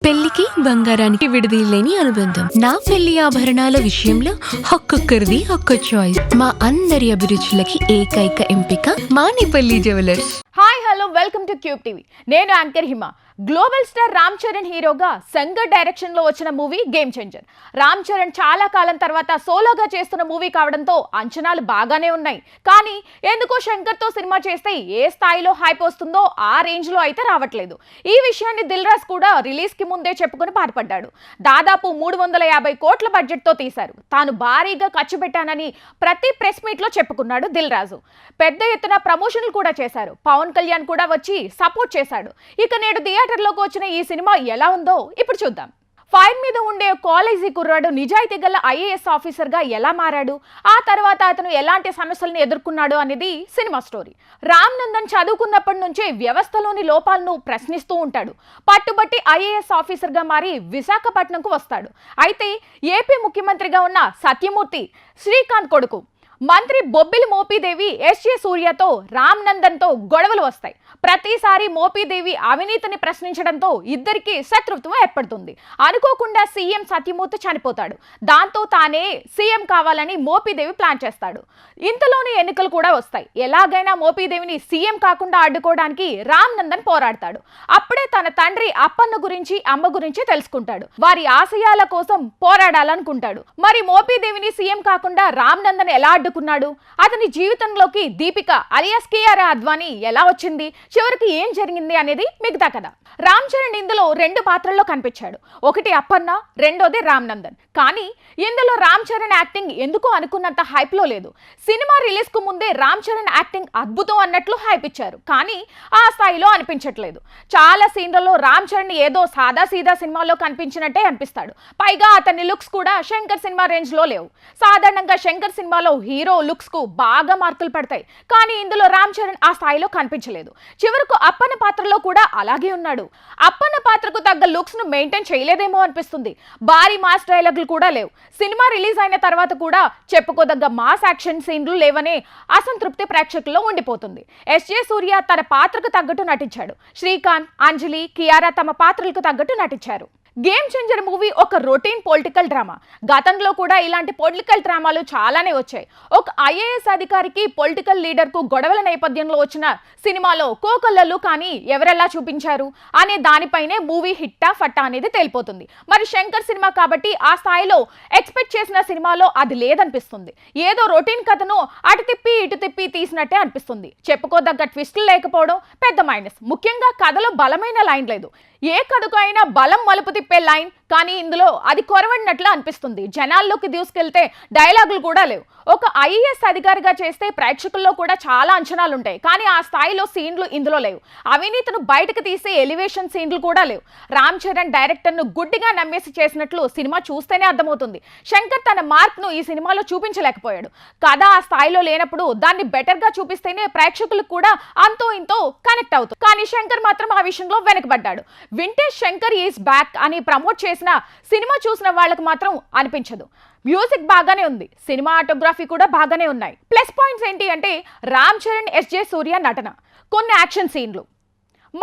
పెళ్లికి బంగారానికి విడదీయలేని అనుబంధం. నా పెళ్లి ఆభరణాల విషయంలో ఒక్కొక్కరిది ఒక్కో చాయిస్. మా అందరి అభిరుచులకి ఏకైక ఎంపిక Manipalli jewellers. Hi hello welcome to cube TV. నేను యాంకర్ హిమ. గ్లోబల్ స్టార్ రామ్ చరణ్ హీరోగా శంకర్ డైరెక్షన్ లో వచ్చిన movie game changer. Ram Charan చాలా కాలం తర్వాత సోలోగా చేస్తున్న మూవీ కావడంతో అంచనాలు బాగానే ఉన్నాయి. కానీ ఎందుకో శంకర్ తో సినిమా చేస్తే ఏ స్థాయిలో హైప్ వస్తుందో ఆ రేంజ్ లో అయితే రావట్లేదు. ఈ విషయాన్ని దిల్ రాజు కూడా రిలీజ్ కి ముందే చెప్పుకుని బాధపడ్డాడు. దాదాపు 350 కోట్ల బడ్జెట్ తో తీశారు. తాను భారీగా ఖర్చు పెట్టానని ప్రతి ప్రెస్ మీట్ లో చెప్పుకున్నాడు దిల్ రాజు. పెద్ద ఎత్తున ప్రమోషన్లు కూడా చేశారు. పవన్ కళ్యాణ్ కూడా వచ్చి సపోర్ట్ చేశాడు. ఇక నేడు థియేటర్లోకి వచ్చిన ఈ సినిమా ఎలా ఉందో ఇప్పుడు చూద్దాం. ఫైర్ మీద ఉండే కాలేజీ కుర్రాడు నిజాయితీ గల ఐఏఎస్ ఆఫీసర్గా ఎలా మారాడు, ఆ తర్వాత అతను ఎలాంటి సమస్యలను ఎదుర్కొన్నాడు అనేది సినిమా స్టోరీ. రామ్ నందన్ చదువుకున్నప్పటి నుంచే వ్యవస్థలోని లోపాలను ప్రశ్నిస్తూ ఉంటాడు. పట్టుబట్టి ఐఏఎస్ ఆఫీసర్గా మారి విశాఖపట్నంకు వస్తాడు. అయితే ఏపీ ముఖ్యమంత్రిగా ఉన్న సత్యమూర్తి శ్రీకాంత్ కొడుకు మంత్రి బొబ్బిలి మోపీదేవి ఎస్జే సూర్యతో రామ్ నందన్తో గొడవలు వస్తాయి. ప్రతిసారి మోపీదేవి అవినీతిని ప్రశ్నించడంతో ఇద్దరికి శత్రుత్వం ఏర్పడుతుంది. అనుకోకుండా సీఎం సత్యమూర్తి చనిపోతాడు. దాంతో తానే సీఎం కావాలని మోపీదేవి ప్లాన్ చేస్తాడు. ఇంతలోనే ఎన్నికలు కూడా వస్తాయి. ఎలాగైనా మోపీదేవిని సీఎం కాకుండా అడ్డుకోవడానికి రామ్ నందన్ పోరాడతాడు. అప్పుడే తన తండ్రి అప్పన్న గురించి అమ్మ గురించి తెలుసుకుంటాడు. వారి ఆశయాల కోసం పోరాడాలనుకుంటాడు. మరి మోపీదేవిని సీఎం కాకుండా రామ్ నందన్ ఎలా అడ్డుకున్నాడు? అతని జీవితంలోకి దీపిక అలియాస్ కియారా అద్వానీ ఎలా వచ్చింది? చివరికి ఏం జరిగింది అనేది మిగతా కథ. రామ్ చరణ్ ఇందులో 2 పాత్రల్లో కనిపించాడు. ఒకటి అప్పన్న, రెండోది రామ్ నందన్. కానీ ఇందులో రామ్ చరణ్ యాక్టింగ్ ఎందుకో అనుకున్నంత హైప్ లో లేదు. సినిమా రిలీజ్ కు ముందే రామ్ చరణ్ యాక్టింగ్ అద్భుతం అన్నట్లు హైప్ ఇచ్చారు. కానీ ఆ స్థాయిలో అనిపించట్లేదు. చాలా సీన్లలో రామ్ చరణ్ ఏదో సాదా సీదా సినిమాలో కనిపించినట్టే అనిపిస్తాడు. పైగా అతని లుక్స్ కూడా శంకర్ సినిమా రేంజ్ లో లేవు. సాధారణంగా శంకర్ సినిమాలో హీరో లుక్స్ కు బాగా మార్కులు పడతాయి. కానీ ఇందులో రామ్ చరణ్ ఆ స్థాయిలో కనిపించలేదు. చివరకు అప్పన్న పాత్రలో కూడా అలాగే ఉన్నాడు. అప్పన్న పాత్రకు తగ్గ లుక్స్ ను మెయింటైన్ చేయలేదేమో అనిపిస్తుంది. భారీ మాస్ డైలాగులు కూడా లేవు. సినిమా రిలీజ్ అయిన తర్వాత కూడా చెప్పుకోదగ్గ మాస్ యాక్షన్ సీన్లు లేవనే అసంతృప్తి ప్రేక్షకుల్లో ఉండిపోతుంది. ఎస్జే సూర్య తన పాత్రకు తగ్గట్టు నటించాడు. శ్రీకాంత్, అంజలి, కియారా తమ పాత్రలకు తగ్గట్టు నటించారు. గేమ్ చేంజర్ మూవీ ఒక రొటీన్ పొలిటికల్ డ్రామా. గతంలో కూడా ఇలాంటి పొలిటికల్ డ్రామాలు చాలానే వచ్చాయి. ఒక ఐఏఎస్ అధికారికి పొలిటికల్ లీడర్కు గొడవల నేపథ్యంలో వచ్చిన సినిమాలో కోకొల్లలు కానీ ఎవరెలా చూపించారు అనే దానిపైనే మూవీ హిట్టా ఫట్టా అనేది తేలిపోతుంది. మరి శంకర్ సినిమా కాబట్టి ఆ స్థాయిలో ఎక్స్పెక్ట్ చేసిన సినిమాలో అది లేదనిపిస్తుంది. ఏదో రొటీన్ కథను అటు తిప్పి ఇటు తిప్పి తీసినట్టే అనిపిస్తుంది. చెప్పుకోదగ్గ ట్విస్టులు లేకపోవడం పెద్ద మైనస్. ముఖ్యంగా కథలో బలమైన లైన్ లేదు. ఏ కథకు అయినా బలం మలుపు తిప్పే లైన్, కానీ ఇందులో అది కొరవడినట్లు అనిపిస్తుంది. జనాల్లోకి దూసుకెళ్తే డైలాగులు కూడా లేవు. ఒక ఐఏఎస్ అధికారిగా చేస్తే ప్రేక్షకుల్లో కూడా చాలా అంచనాలు ఉంటాయి. కానీ ఆ స్థాయిలో సీన్లు ఇందులో లేవు. అవినీతిని బయటకు తీసే ఎలివేషన్ సీన్లు కూడా లేవు. రామ్ చరణ్ డైరెక్టర్ను గుడ్డిగా నమ్మేసి చేసినట్లు సినిమా చూస్తేనే అర్థమవుతుంది. శంకర్ తన మార్క్ను ఈ సినిమాలో చూపించలేకపోయాడు. కథ ఆ స్థాయిలో లేనప్పుడు దాన్ని బెటర్గా చూపిస్తేనే ప్రేక్షకులకు కూడా అంతో ఇంతో కనెక్ట్ అవుతుంది. కానీ శంకర్ మాత్రం ఆ విషయంలో వెనకబడ్డాడు. వింటేజ్ శంకర్ ఈస్ బ్యాక్ అని ప్రమోట్ చేసిన సినిమా చూసిన వాళ్ళకు మాత్రం అనిపించదు. మ్యూజిక్ బాగానే ఉంది. సినిమాటోగ్రఫీ కూడా బాగానే ఉన్నాయి. ప్లస్ పాయింట్స్ ఏంటి అంటే రామ్ చరణ్, ఎస్జే సూర్య నటన, కొన్ని యాక్షన్ సీన్లు.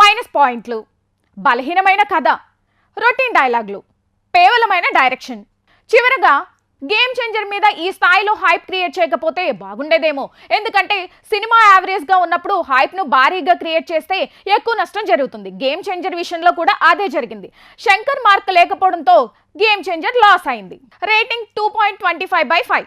మైనస్ పాయింట్లు బలహీనమైన కథ, రొటీన్ డైలాగులు, పేవలమైన డైరెక్షన్. చివరగా గేమ్ చేంజర్ మీద ఈ స్థాయిలో హైప్ క్రియేట్ చేయకపోతే బాగుండేదేమో. ఎందుకంటే సినిమా యావరేజ్గా ఉన్నప్పుడు హైప్ను భారీగా క్రియేట్ చేస్తే ఎక్కువ నష్టం జరుగుతుంది. గేమ్ చేంజర్ విషయంలో కూడా అదే జరిగింది. శంకర్ మార్క్ లేకపోవడంతో గేమ్ చేంజర్ లాస్ అయింది. రేటింగ్ 2.25/5.